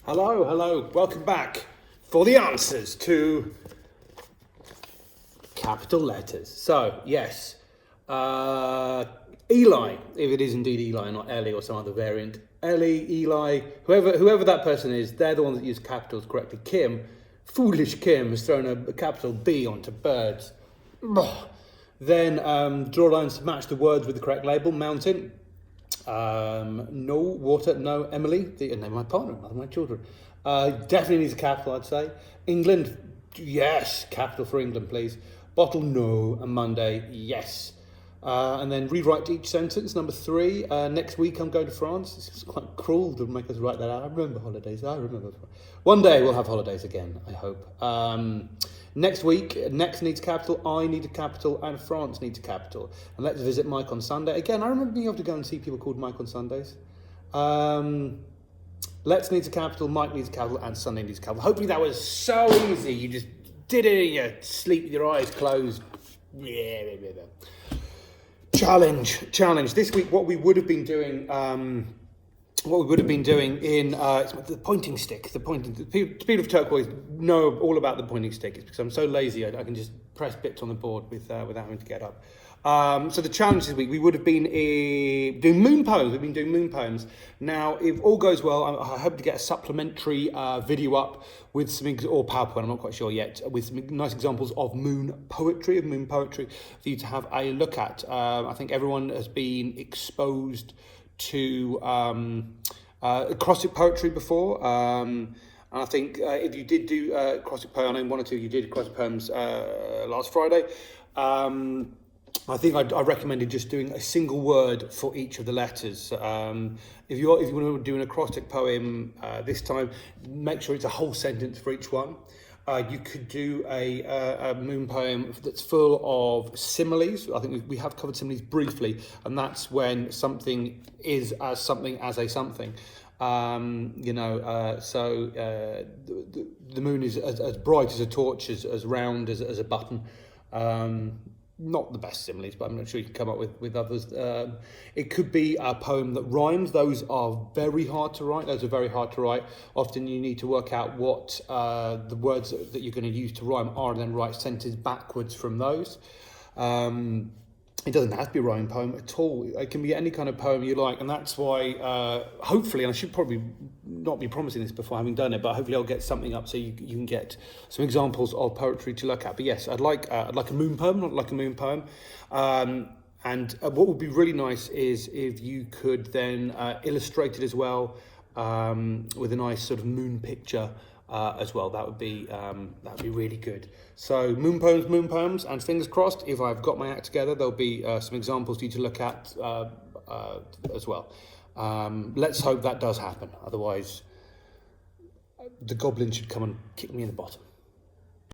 Hello, hello, welcome back for the answers to capital letters. So, yes, Eli, if it is indeed Eli, not Ellie or some other variant. Ellie, Eli, whoever that person is, they're the ones that use capitals correctly. Kim, foolish Kim, has thrown a capital B onto birds. Then draw lines to match the words with the correct label. Mountain. No. Water. No. Emily. The name of my partner, one of my children. Definitely needs a capital, I'd say. England. Yes. Capital for England, please. Bottle. No. And Monday. Yes. And then rewrite each sentence. Number 3. Next week I'm going to France. It's quite cruel to make us write that out. I remember holidays. One day we'll have holidays again, I hope. Next week, next needs capital, I need a capital, and France needs a capital. And let's visit Mike on Sunday. Again, I remember being able to go and see people called Mike on Sundays. Let's needs a capital, Mike needs a capital, and Sunday needs a capital. Hopefully that was so easy. You just did it in your sleep with your eyes closed. Challenge. This week, what we would have been doing... in the pointing stick. The people of Turquoise know all about the pointing stick. It's because I'm so lazy I can just press bits on the board without having to get up. So the challenge this week, we would have been doing moon poems. We've been doing moon poems. Now, if all goes well, I hope to get a supplementary video up with some, or PowerPoint, I'm not quite sure yet, with some nice examples of moon poetry for you to have a look at. I think everyone has been exposed to acrostic poetry before, and I think if you did do acrostic poem, I know one or two you did acrostic poems last Friday. I think I recommended just doing a single word for each of the letters. If you want to do an acrostic poem this time, make sure it's a whole sentence for each one. You could do a moon poem that's full of similes. I think we have covered similes briefly, and that's when something is as something as a something. So the moon is as bright as a torch, as round as a button. Not the best similes, but I'm not sure you can come up with others. It could be a poem that rhymes. Those are very hard to write. Often you need to work out what the words that you're going to use to rhyme are, and then write sentences backwards from those. It doesn't have to be a rhyming poem at all. It can be any kind of poem you like, and that's why, hopefully, and I should probably not be promising this before having done it, but hopefully I'll get something up so you can get some examples of poetry to look at. But yes, I'd like a moon poem, not like a moon poem. And what would be really nice is if you could then illustrate it as well with a nice sort of moon picture. As well, that would be really good. So moon poems, and fingers crossed, if I've got my act together, there'll be some examples for you to look at as well. Let's hope that does happen. Otherwise, the goblin should come and kick me in the bottom.